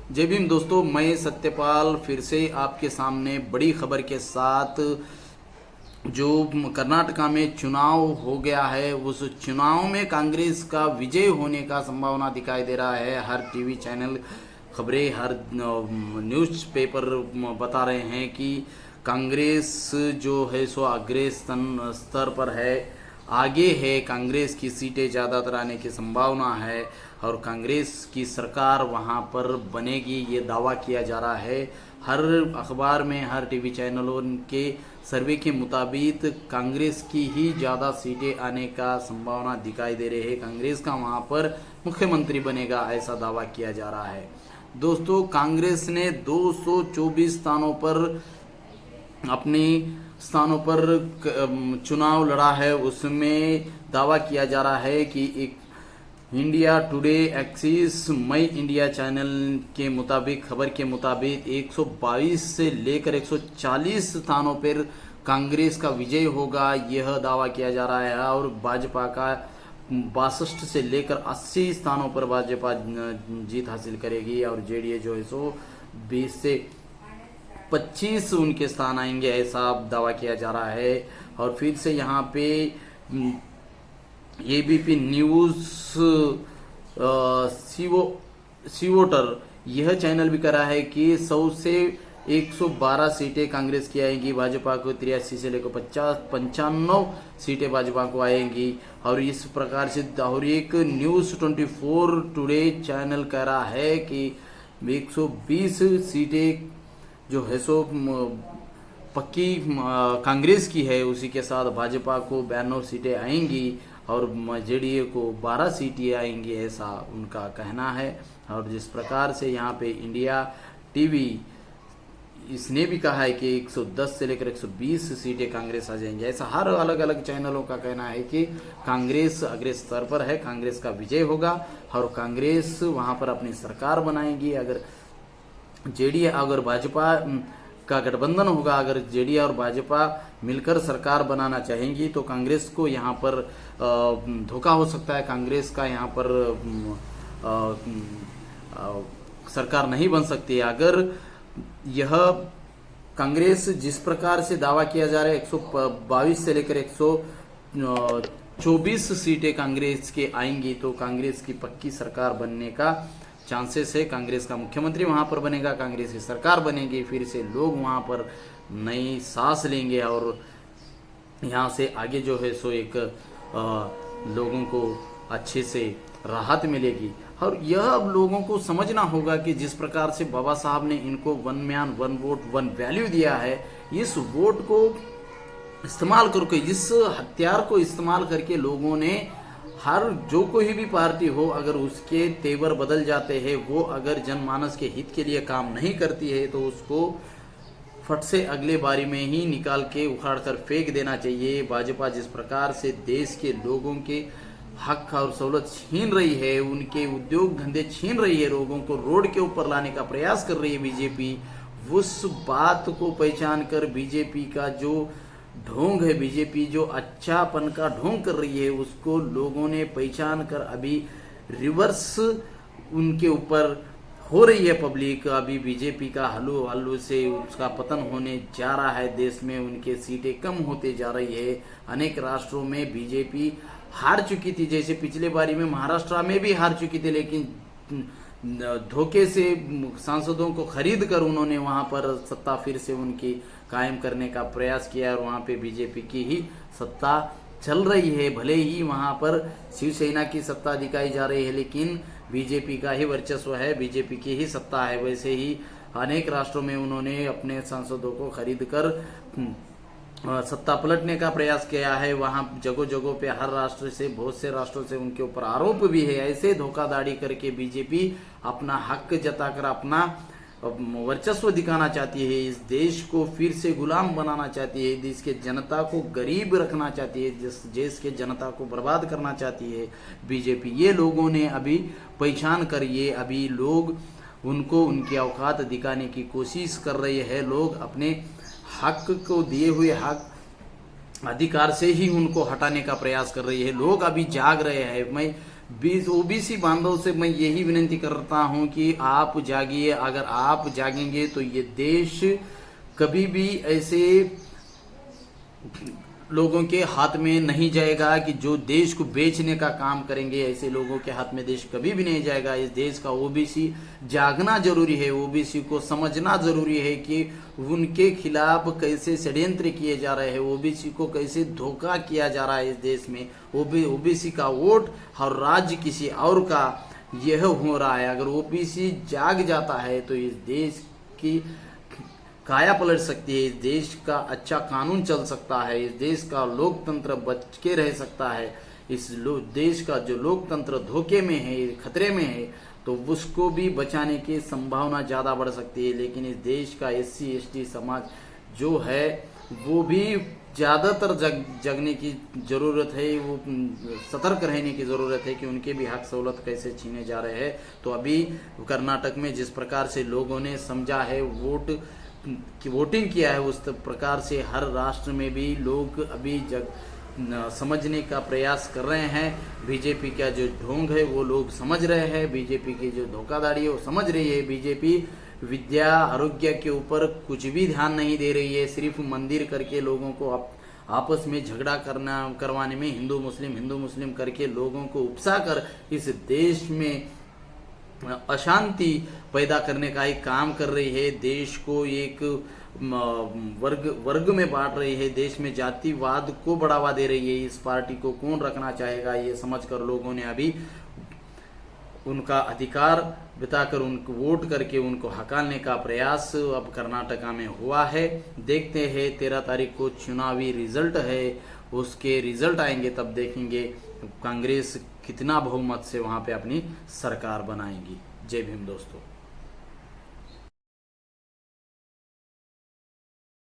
जय भीम दोस्तों, मैं सत्यपाल फिर से आपके सामने बड़ी खबर के साथ। जो कर्नाटका में चुनाव हो गया है, उस चुनाव में कांग्रेस का विजय होने का संभावना दिखाई दे रहा है। हर टीवी चैनल खबरें, हर न्यूज़पेपर बता रहे हैं कि कांग्रेस जो है सो अग्रणी स्तर पर है, आगे है। कांग्रेस की सीटें ज़्यादातर आने की संभावना है और कांग्रेस की सरकार वहां पर बनेगी, ये दावा किया जा रहा है। हर अखबार में, हर टीवी चैनलों के सर्वे के मुताबिक कांग्रेस की ही ज़्यादा सीटें आने का संभावना दिखाई दे रही है। कांग्रेस का वहां पर मुख्यमंत्री बनेगा, ऐसा दावा किया जा रहा है। दोस्तों, कांग्रेस ने 224 स्थानों पर अपने स्थानों पर चुनाव लड़ा है। उसमें दावा किया जा रहा है कि एक इंडिया टुडे एक्सिस मई इंडिया चैनल के मुताबिक, खबर के मुताबिक 122 से लेकर 140 स्थानों पर कांग्रेस का विजय होगा, यह दावा किया जा रहा है। और भाजपा का 62 से लेकर 80 स्थानों पर भाजपा जीत हासिल करेगी और जेडीए जो है सो 20 से 25 उनके स्थान आएंगे, ऐसा दावा किया जा रहा है। और फिर से यहाँ पे एबीपी न्यूज़ सीवोटर यह चैनल भी करा है कि 100 से 112 सीटें कांग्रेस की आएंगी, भाजपा को 83 से लेकर 55 सीटें भाजपा को आएंगी। और इस प्रकार से और एक न्यूज़ 24 टुडे चैनल कह रहा है कि 120 सीटें जो है सो पक्की कांग्रेस की है, उसी के साथ भाजपा को 92 सीटें आएंगी और जेडीए को 12 सीटें आएंगी, ऐसा उनका कहना है। और जिस प्रकार से यहाँ पे इंडिया टीवी इसने भी कहा है कि 110 से लेकर 120 सीटें कांग्रेस आ जाएंगी, ऐसा हर अलग अलग चैनलों का कहना है कि कांग्रेस अग्रणी स्तर पर है, कांग्रेस का विजय होगा और कांग्रेस वहाँ पर अपनी सरकार बनाएगी। अगर जेडीए अगर भाजपा का गठबंधन होगा, अगर जेडीए और भाजपा मिलकर सरकार बनाना चाहेंगी तो कांग्रेस को यहाँ पर धोखा हो सकता है। कांग्रेस का यहाँ पर सरकार नहीं बन सकती है। अगर यह कांग्रेस जिस प्रकार से दावा किया जा रहा है 122 से लेकर 124 सीटें कांग्रेस के आएंगी तो कांग्रेस की पक्की सरकार बनने का चांसेस है। कांग्रेस का मुख्यमंत्री वहां पर बनेगा, कांग्रेस की सरकार बनेगी, फिर से लोग वहां पर नई सांस लेंगे और यहाँ से आगे जो है सो एक लोगों को अच्छे से राहत मिलेगी। और यह अब लोगों को समझना होगा कि जिस प्रकार से बाबा साहब ने इनको one man one vote one value दिया है, इस वोट को इस्तेमाल करके, इस हथियार को इस्तेमाल करके लोगों ने हर जो कोई भी पार्टी हो, अगर उसके तेवर बदल जाते हैं, वो अगर जनमानस के हित के लिए काम नहीं करती है तो उसको फट से अगले बारी में ही निकाल के उखाड़ कर फेंक देना चाहिए। भाजपा जिस प्रकार से देश के लोगों के हक और सहूलत छीन रही है, उनके उद्योग धंधे छीन रही है, लोगों को रोड के ऊपर लाने का प्रयास कर रही है बीजेपी, उस बात को पहचान कर बीजेपी का जो ढोंग है, बीजेपी जो अच्छापन का ढोंग कर रही है, उसको लोगों ने पहचान कर अभी रिवर्स उनके ऊपर हो रही है पब्लिक। अभी बीजेपी का हल्लू हल्लू से उसका पतन होने जा रहा है, देश में उनके सीटें कम होते जा रही है। अनेक राष्ट्रों में बीजेपी हार चुकी थी, जैसे पिछले बारी में महाराष्ट्र में भी हार चुकी थी, लेकिन धोखे से सांसदों को खरीद कर उन्होंने वहां पर सत्ता फिर से उनकी कायम करने का प्रयास किया और वहां पे बीजेपी की ही सत्ता चल रही है। भले ही वहां पर शिवसेना की सत्ता दिखाई जा रही है, लेकिन बीजेपी का ही वर्चस्व है, बीजेपी की ही सत्ता है। वैसे ही अनेक राष्ट्रों में उन्होंने अपने सांसदों को खरीद कर सत्ता पलटने का प्रयास किया है। वहां जगह जगह पे हर राष्ट्र से, बहुत से राष्ट्रों से उनके ऊपर आरोप भी है। ऐसे धोखाधड़ी करके बीजेपी अपना हक जताकर अपना वर्चस्व दिखाना चाहती है, इस देश को फिर से गुलाम बनाना चाहती है, देश के जनता को गरीब रखना चाहती है, जिस देश के जनता को बर्बाद करना चाहती है बीजेपी। ये लोगों ने अभी पहचान कर, ये अभी लोग उनको उनकी औकात दिखाने की कोशिश कर रहे हैं। लोग अपने हक को दिए हुए हक अधिकार से ही उनको हटाने का प्रयास कर रही है। लोग अभी जाग रहे हैं। मैं ओबीसी बांधव से मैं यही विनती करता हूं कि आप जागिए। अगर आप जागेंगे तो ये देश कभी भी ऐसे लोगों के हाथ में नहीं जाएगा कि जो देश को बेचने का काम करेंगे। ऐसे लोगों के हाथ में देश कभी भी नहीं जाएगा। इस देश का ओबीसी जागना जरूरी है। ओबीसी को समझना जरूरी है कि उनके खिलाफ कैसे षड्यंत्र किए जा रहे हैं, ओबीसी को कैसे धोखा किया जा रहा है इस देश में। ओबीसी का वोट और राज्य किसी और का यह हो रहा है। अगर ओबीसी जाग जाता है तो इस देश की काया पलट सकती है, इस देश का अच्छा कानून चल सकता है, इस देश का लोकतंत्र बच के रह सकता है। इस देश का जो लोकतंत्र धोखे में है, खतरे में है, तो उसको भी बचाने की संभावना ज़्यादा बढ़ सकती है। लेकिन इस देश का SC ST समाज जो है वो भी ज़्यादातर जगने की ज़रूरत है, वो सतर्क रहने की ज़रूरत है कि उनके भी हक सहूलत कैसे छीने जा रहे हैं। तो अभी कर्नाटक में जिस प्रकार से लोगों ने समझा है, वोटिंग किया है, उस प्रकार से हर राष्ट्र में भी लोग अभी समझने का प्रयास कर रहे हैं। बीजेपी का जो ढोंग है वो लोग समझ रहे हैं, बीजेपी की जो धोखाधड़ी है वो समझ रही है। बीजेपी विद्या आरोग्य के ऊपर कुछ भी ध्यान नहीं दे रही है, सिर्फ मंदिर करके लोगों को आपस में झगड़ा करवाने में हिंदू मुस्लिम करके लोगों को उकसा कर इस देश में अशांति पैदा करने का एक काम कर रही है। देश को एक वर्ग में बांट रही है, देश में जातिवाद को बढ़ावा दे रही है। इस पार्टी को कौन रखना चाहेगा, ये समझकर लोगों ने अभी उनका अधिकार बिताकर उनको वोट करके उनको हकालने का प्रयास अब कर्नाटका में हुआ है। देखते हैं 13 तारीख को चुनावी रिजल्ट है, उसके रिजल्ट आएंगे तब देखेंगे कांग्रेस कितना बहुमत से वहां पे अपनी सरकार बनाएगी। जय भीम दोस्तों।